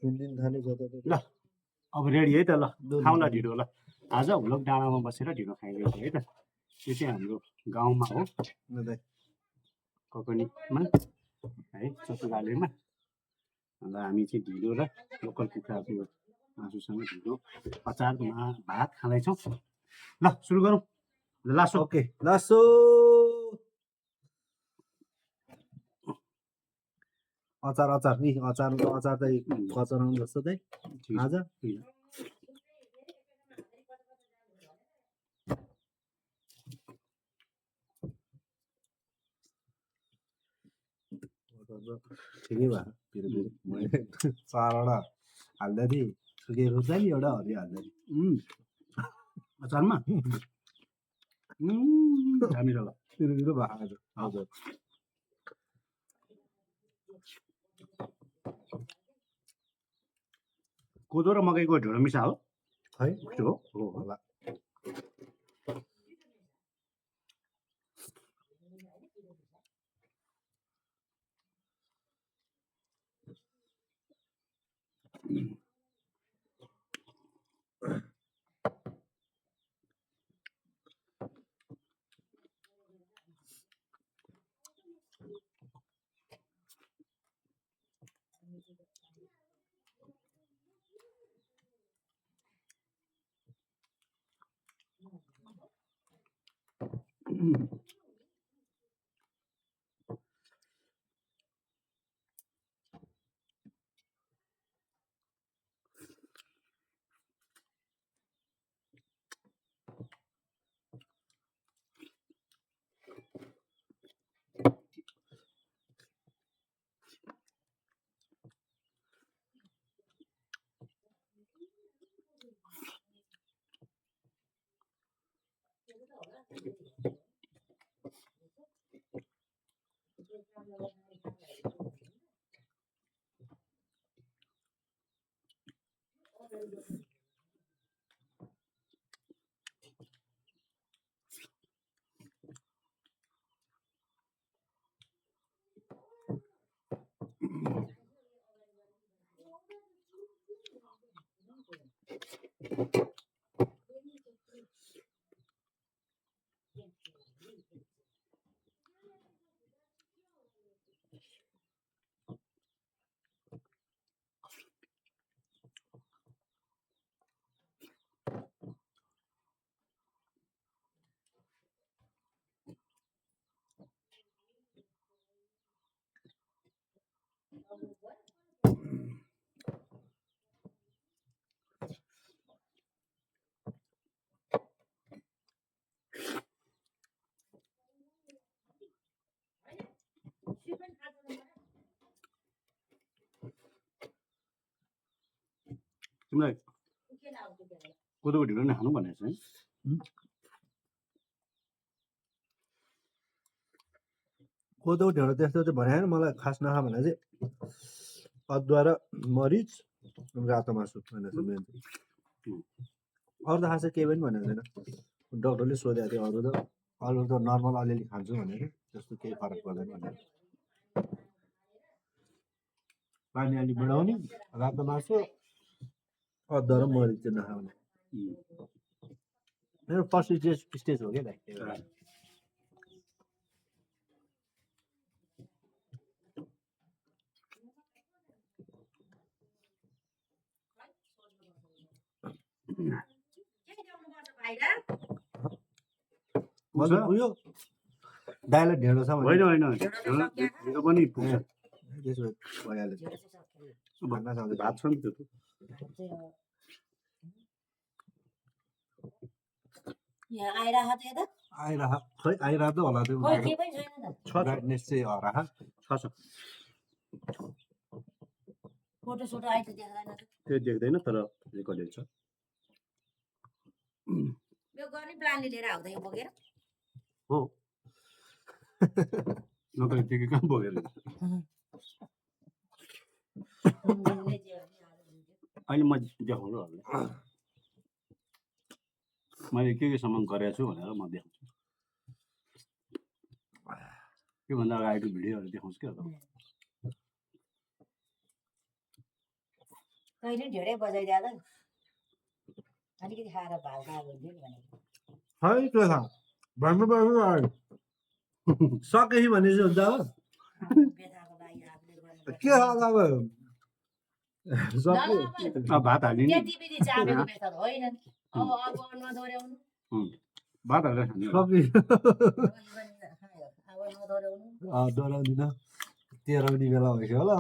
सुन्दिन थाले जता ल अब रेडी है त ल खाउँ ल ढिँडो ल आज हुलक डाँडामा बसेर ढिँडो खाइदियो है त यो चाहिँ हाम्रो गाउँमा हो ककनीमा है चतुरालयमा अन्त हामी चाहिँ ढिँडो र लोकल कुखुराको मासुसँग ढिँडो अचारमा भात खाँदैछौँ ल सुरु गरौँ लासो ओके लासो अचार अचार नि अचार अचार चाहिँ कचराउनु जस्तो चाहिँ आज ठिकै भयो फेरि मैले चारवटा हाल्दा थिएँ सुके खोर्सानी एउटा हरियो हाल्दा थिएँ अचारमा दामी ल पिरो पिरो भएको आज हजुर कोदो र मकैको ढिँडो मिसा हो है हो होला तिमीलाई कोदोको ढिँडो नै खानु भनेको छ है कोदोको ढेँडो त्यस्तो चाहिँ भने होइन मलाई खास नखा भने चाहिँ अदुवा र मरिच रातो मासु भनेको छ मेन चाहिँ अरू त खासै केही पनि भनेको छैन डक्टरले सोधेको थियो अरू त नर्मल अलिअलि खान्छु भनेको त्यस्तो केही फरक पर्दैन भनेर पानी अलि बढाउने रातो मासु अदुवा र मरिच चाहिँ नखाउने मेरो फर्स्ट स्टेज हो क्या दाइ उयो दाइलाई ढेँडो छ भने होइन ढिँडो पनि पुग्छ त्यसो भइहाल्यो भात छ नि त्यो खै आइरहेको होला त्यो ब्राइटनेस चाहिँ हराहा छ त्यो देख्दैन तर रेकर्डेड छ हो नत्र त्यो कहाँ बोकेर अहिले म देखाउँछु मैले के सामान गरेको छु भनेर म देखाउँछु त्योभन्दा अगाडिको भिडियोहरू देखाउँछु क्या तैँले पनि ढेँडै बजाइदिए त अलिकति खाएर भात खाएको हुन्थ्यो नि भनेको खै त्यो छ भन्नु पर्यो सकेपछि भनेपछि हुन्छ हो बेथाको लागि आफूले गर्नुपर्छ के छ अब सक्यो अब भात हालिदिनु त्यति बिधि चाबेको बेथा त होइन नि अब नदोहोऱ्याउनु भात हालेर खाने हो। सक्यो अब नदोहोऱ्याउनु डराउँदिन तेह्रौनी बेला भइसक्यो होला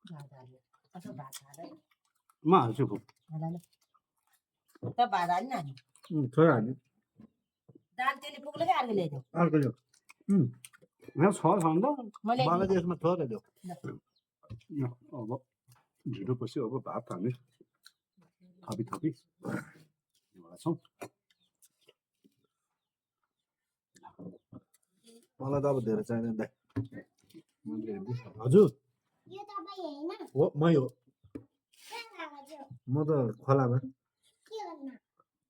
भात हाल्यो कसो भात हाल्यो म हाल्छु खुब त भात हाल्नु नानी छोरा हामी दाल त्यसले पुग्लो क्या अर्को ल्याइदेऊ अर्को ल्याऊ यहाँ छ नि त मैले मलाई त्यसमा छोरा ल्याऊ अब ढिलो पछि अब भात हाल्ने थपी थपी छौँ मलाई त अब धेरै चाहिँदैन दाइ हजुर हो मै हो म त खोलामा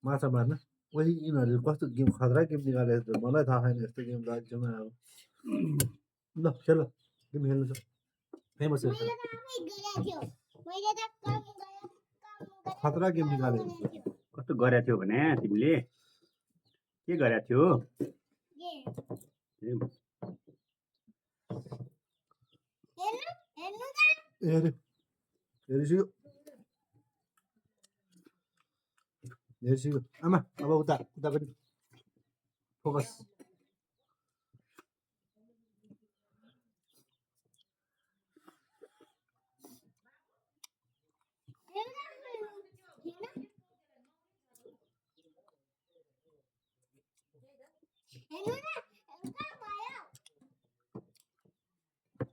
माछा मार्न पछि यिनीहरूले कस्तो गेम खतरा गेम निकालेको छ मलाई थाहा छैन यस्तो गेम राज्यमा अब ल खेल गेम खेल्नु छ फेमस खतरा गेम निकालेको छ कस्तो गरेको थियो भने तिमीले के गरेको थियो हेऱ्यो हेरिसक्यो हेरिसक्यो आमा अब उता उता पनि फोकस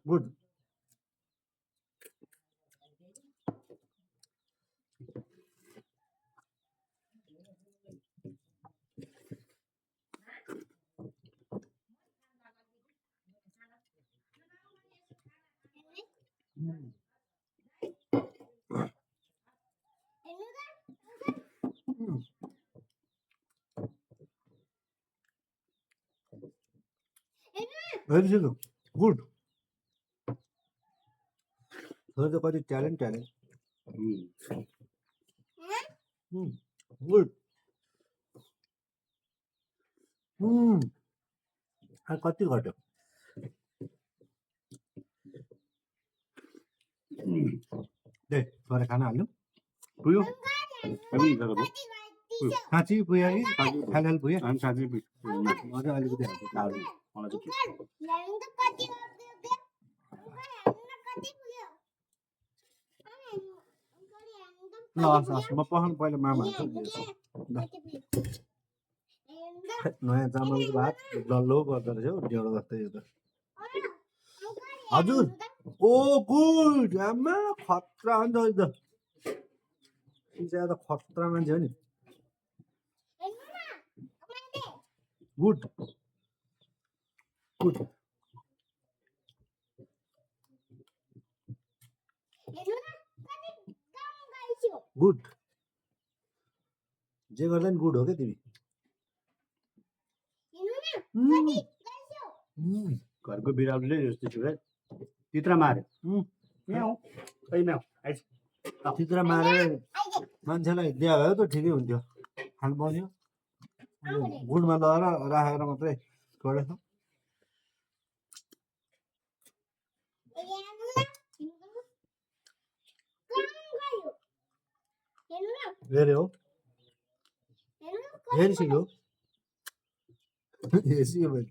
गुड हेरिसक्यो गुड छोरा त कति ट्यालेन्ट गुड कति घट्यो दे छोरा खाना हाल्नु पुग्यो साँच्ची पुग्यो कि खाइहाल पुग्यो हामी साँच्चै अझै अलिकति हाल्छु मलाई चाहिँ ल हस् हस् म पखाउनु पहिला मामा हाल्छु नयाँ चामलको भात डल्लो गर्दो रहेछ हौ ढेँडो जस्तै यो त हजुर ओ गुड आमा खतरा हो नि त अहिले त त खतरा मान्छे हो नि गुड गुड गुड जे गर्दा नि गुड हो क्या तिमी घरको बिरालोले जस्तो छु है तित्रा मार्यो चित्र मारेर मान्छेलाई दिया भयो त ठिकै हुन्थ्यो खानु पाउँथ्यो गुडमा लगाएर राखेर मात्रै छोडेछ हेऱ्यो हो हेरिसक्यो हेरिसक्यो मैले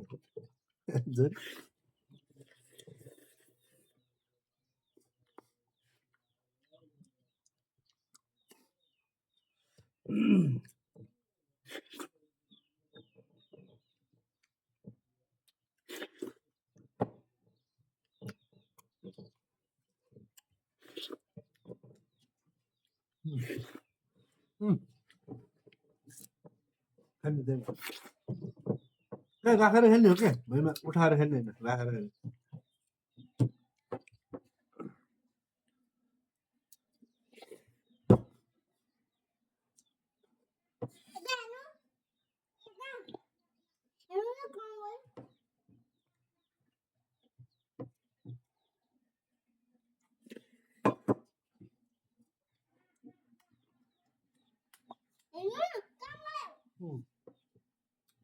राखेर खेल्ने हो क्या भुइँमा उठाएर खेल्ने होइन राखेर खेल्ने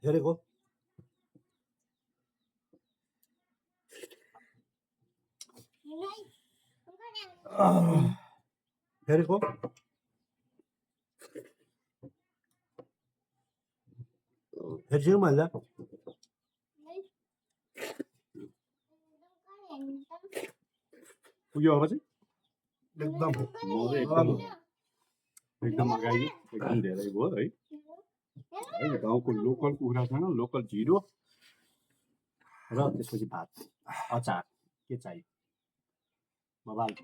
हेरेको हेरेको हेर्छु मैले पुग्यो अब चाहिँ एकदम म एकदम एकदम अगाडि एकदम धेरै भयो है गाउँको लोकल कुखुरासँग लोकल ढिँडो र त्यसपछि भात अचार के चाहियो बबाल